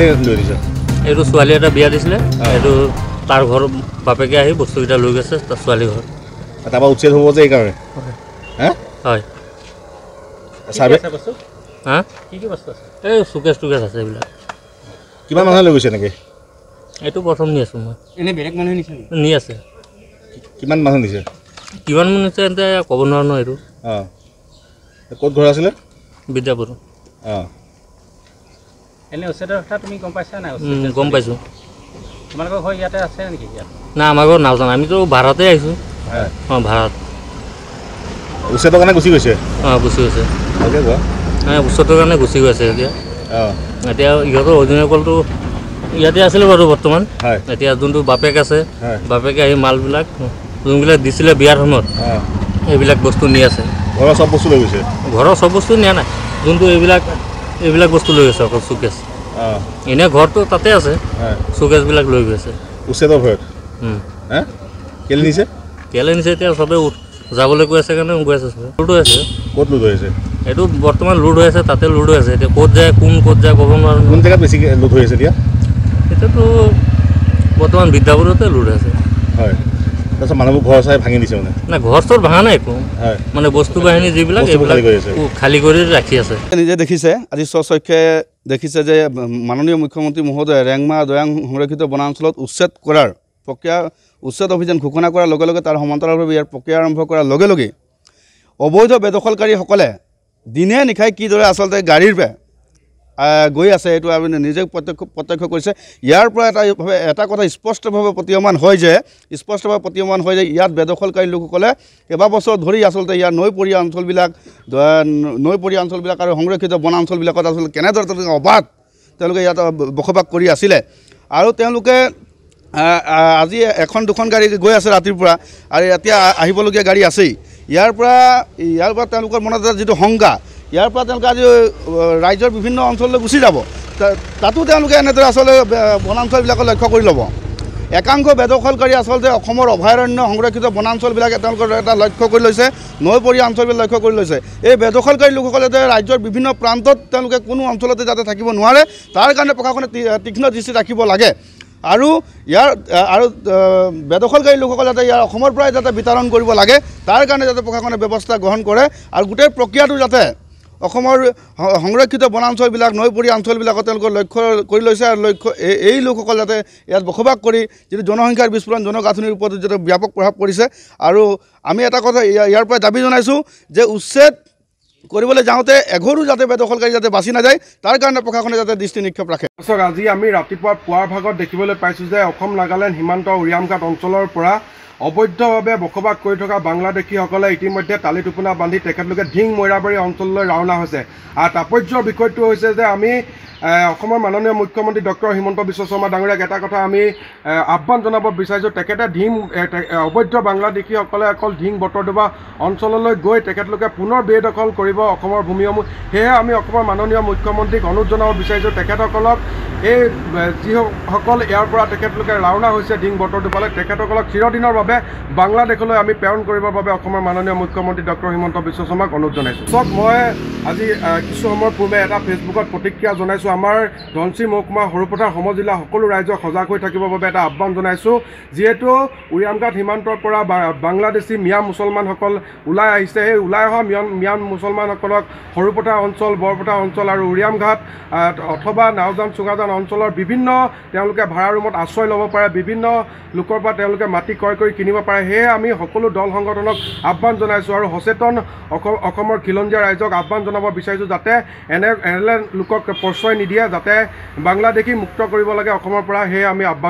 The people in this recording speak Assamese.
কেলে লৈ দিছে এইটো ছোৱালী এটা বিয়া দিছিলে এইটো তাৰ ঘৰ বাপেকে আহি বস্তুকেইটা লৈ গৈছে তাৰ ছোৱালী ঘৰ তাৰপৰা উচ্ছেদ হ'ব যে এইকাৰণে হয় চাৰ্ভে হা কি বস্তু আছে এই চুকেছ টুকেছ আছে এইবিলাক কিমান মানুহে লৈ গৈছে এনেকৈ এইটো প্ৰথম নি আছোঁ মই এনেই বেলেগ মানুহে নিছে নি আছে কিমান মানুহ নিছে কিমান মানুহ নিছে এতিয়া ক'ব নোৱাৰো ন এইটো অঁ ক'ত ঘৰ আছিলে বিদ্যাপুৰ অঁ এনে উচ্ছেদৰ কথা তুমি গম পাইছা নাই গম পাইছোঁ তোমালোকৰ ঘৰ ইয়াতে আছে নেকি ইয়াত না আমাৰ ঘৰত নাজানো আমিতো ভাড়াতে আহিছোঁ অঁ ভাড়াত উচ্ছেদৰ কাৰণে গুচি গৈছে অঁ গুচি গৈছে ভালকৈ কোৱা উচ্ছেদৰ কাৰণে গুচি গৈছে এতিয়া অঁ এতিয়া ইহঁতৰ অৰিজিনেল কলটো ইয়াতে আছিলে বাৰু বৰ্তমান হয় এতিয়া যোনটো বাপেক আছে হয় বাপেকে আহি মালবিলাক যোনবিলাক দিছিলে বিয়াৰ সময়ত অঁ এইবিলাক বস্তু নি আছে ঘৰৰ চব বস্তু লৈ গৈছে ঘৰৰ চব বস্তু নিয়া নাই যোনটো এইবিলাক বস্তু লৈ গৈছে অকল চুকেছ অঁ এনেই ঘৰটো তাতে আছে হয় চুকেছবিলাক লৈ গৈছে উচ্ছেদৰ ভয়ত হে কেলে নিছে কেলে নিছে এতিয়া চবে যাবলৈ কৈ আছে কাৰণে গৈ আছে চবে লুড হৈ আছে ক'ত লুড হৈ আছে এইটো বৰ্তমান লুড হৈ আছে তাতে লুড হৈ আছে এতিয়া ক'ত যায় ক'ত যায় ক'ব নোৱাৰো কোন জেগাত বেছিকৈ লুড হৈ আছে এতিয়া এতিয়াতো বৰ্তমান বিদ্যাপুৰতে লুড আছে হয় তাৰপিছত মানুহবোৰ ঘৰ চাই ভাঙি দিছে মানে না ঘৰ চৰ ভাঙা নাই একো হয় মানে বস্তু বাহিনী যিবিলাক এইবিলাক খালী কৰি ৰাখি আছে নিজে দেখিছে আজি স্বচক্ষে দেখিছে যে মাননীয় মুখ্যমন্ত্ৰী মহোদয়ে ৰেংমা দৈয়াং সংৰক্ষিত বনাঞ্চলত উচ্ছেদ কৰাৰ প্ৰক্ৰিয়া উচ্ছেদ অভিযান ঘোষণা কৰাৰ লগে লগে তাৰ সমান্তৰালভাৱে ইয়াৰ প্ৰক্ৰিয়া আৰম্ভ কৰাৰ লগে লগে অবৈধ বেদখলকাৰীসকলে দিনে নিশাই কিদৰে আচলতে গাড়ীৰ পৰা গৈ আছে এইটো আমি নিজে প্ৰত্যক্ষ কৰিছে ইয়াৰ পৰা এটা কথা স্পষ্টভাৱে প্ৰতীয়মান হয় যে ইয়াত বেদখলকাৰী লোকসকলে কেইবাবছৰ ধৰি আচলতে ইয়াৰ নৈপৰীয়া অঞ্চলবিলাক আৰু সংৰক্ষিত বনাঞ্চলবিলাকত আচলতে কেনেদৰে তেওঁলোকে অবাধ তেওঁলোকে ইয়াত বসবাস কৰি আছিলে আৰু তেওঁলোকে আজি এখন দুখন গাড়ী গৈ আছে ৰাতিৰ পৰা আৰু এতিয়া আহিবলগীয়া গাড়ী আছেই ইয়াৰ পৰা তেওঁলোকৰ মনত যিটো সংজ্ঞা ইয়াৰ পৰা তেওঁলোকে আজি ৰাজ্যৰ বিভিন্ন অঞ্চললৈ গুচি যাব তাতো তেওঁলোকে এনেদৰে আচলতে বনাঞ্চলবিলাকক লক্ষ্য কৰি ল'ব একাংশ বেদখলকাৰী আচলতে অসমৰ অভয়াৰণ্য সংৰক্ষিত বনাঞ্চলবিলাক তেওঁলোকৰ এটা লক্ষ্য কৰি লৈছে নৈপৰীয়া অঞ্চলবিলাক লক্ষ্য কৰি লৈছে এই বেদখলকাৰী লোকসকলে যে ৰাজ্যৰ বিভিন্ন প্ৰান্তত তেওঁলোকে কোনো অঞ্চলতে যাতে থাকিব নোৱাৰে তাৰ কাৰণে প্ৰশাসনে তীক্ষ্ণ দৃষ্টি ৰাখিব লাগে আৰু বেদখলকাৰী লোকসকলে যাতে ইয়াৰ অসমৰ পৰাই যাতে বিতৰণ কৰিব লাগে তাৰ কাৰণে যাতে প্ৰশাসনে ব্যৱস্থা গ্ৰহণ কৰে আৰু গোটেই প্ৰক্ৰিয়াটো যাতে অসমৰ সংৰক্ষিত বনাঞ্চলবিলাক নৈপৰীয়া অঞ্চলবিলাকত তেওঁলোকে লক্ষ্য কৰি লৈছে আৰু এই লোকসকল যাতে ইয়াত বসবাস কৰি যিটো জনসংখ্যাৰ বিস্ফোৰণ জনগাঁথনিৰ ওপৰত যাতে ব্যাপক প্ৰভাৱ পৰিছে আৰু আমি এটা কথা ইয়াৰ পৰা দাবী জনাইছোঁ যে উচ্ছেদ কৰিবলৈ যাওঁতে এঘৰো যাতে বেদখলকাৰী যাতে বাছি নাযায় তাৰ কাৰণে প্ৰশাসনে যাতে দৃষ্টি নিক্ষেপ ৰাখে আজি আমি ৰাতিপুৱা পুৱাৰ ভাগত দেখিবলৈ পাইছোঁ যে অসম নাগালেণ্ড সীমান্ত উৰিয়ামঘাট অঞ্চলৰ পৰা অবৈধভাৱে বসবাস কৰি থকা বাংলাদেশীসকলে ইতিমধ্যে টালি টোপোনা বান্ধি তেখেতলোকে ঢিং মৈৰাবাৰী অঞ্চললৈ ৰাওনা হৈছে আৰু তাৎপৰ্যৰ বিষয়টো হৈছে যে আমি অসমৰ মাননীয় মুখ্যমন্ত্ৰী ডক্টৰ হিমন্ত বিশ্ব শৰ্মা ডাঙৰীয়াক এটা কথা আমি আহ্বান জনাব বিচাৰিছোঁ তেখেতে অবৈধ বাংলাদেশীসকলে অকল ঢিং বটৰডোবা অঞ্চললৈ গৈ তেখেতলোকে পুনৰ বেদখল কৰিব অসমৰ ভূমিসমূহ সেয়েহে আমি অসমৰ মাননীয় মুখ্যমন্ত্ৰীক অনুৰোধ জনাব বিচাৰিছোঁ তেখেতসকলক এই যিসকল ইয়াৰ পৰা তেখেতলোকে ৰাওনা হৈছে ঢিং বটৰডোবালৈ তেখেতসকলক চিৰদিনৰ বাবে বাংলাদেশলৈ আমি প্ৰেৰণ কৰিবৰ বাবে অসমৰ মাননীয় মুখ্যমন্ত্ৰী ডক্টৰ হিমন্ত বিশ্ব শৰ্মাক অনুৰোধ জনাইছোঁ মই আজি কিছু সময় পূৰ্বে এটা ফেচবুকত প্ৰতিক্ৰিয়া জনাইছোঁ আমাৰ ধনশিৰি মহকুমা সৰুপথাৰ সমজিলা সকলো ৰাইজক সজাগ হৈ থাকিবৰ বাবে এটা আহ্বান জনাইছোঁ যিহেতু উৰিয়ামঘাট সীমান্তৰ পৰা বাংলাদেশী মিয়া মুছলমানসকল ওলাই আহিছে সেই ওলাই অহা মিয়া মুছলমানসকলক সৰুপথাৰ অঞ্চল বৰপথাৰ অঞ্চল আৰু উৰিয়ামঘাট অথবা নাওজান চুঙাজান অঞ্চলৰ বিভিন্ন তেওঁলোকে ভাড়া ৰুমত আশ্ৰয় ল'ব পাৰে বিভিন্ন লোকৰ পৰা তেওঁলোকে মাটি ক্ৰয় কৰি কিনিব পাৰে সেয়ে আমি সকলো দল সংগঠনক আহ্বান জনাইছোঁ আৰু সচেতন অসমৰ খিলঞ্জীয়া ৰাইজক আহ্বান জনাব বিচাৰিছোঁ যাতে এনে লোকক প্ৰশ্ৰয় নিদিয়ে যাতে বাংলাদেশী মুক্ত কৰিব লাগে অসমৰ পৰা সেয়ে আমি আহ্বান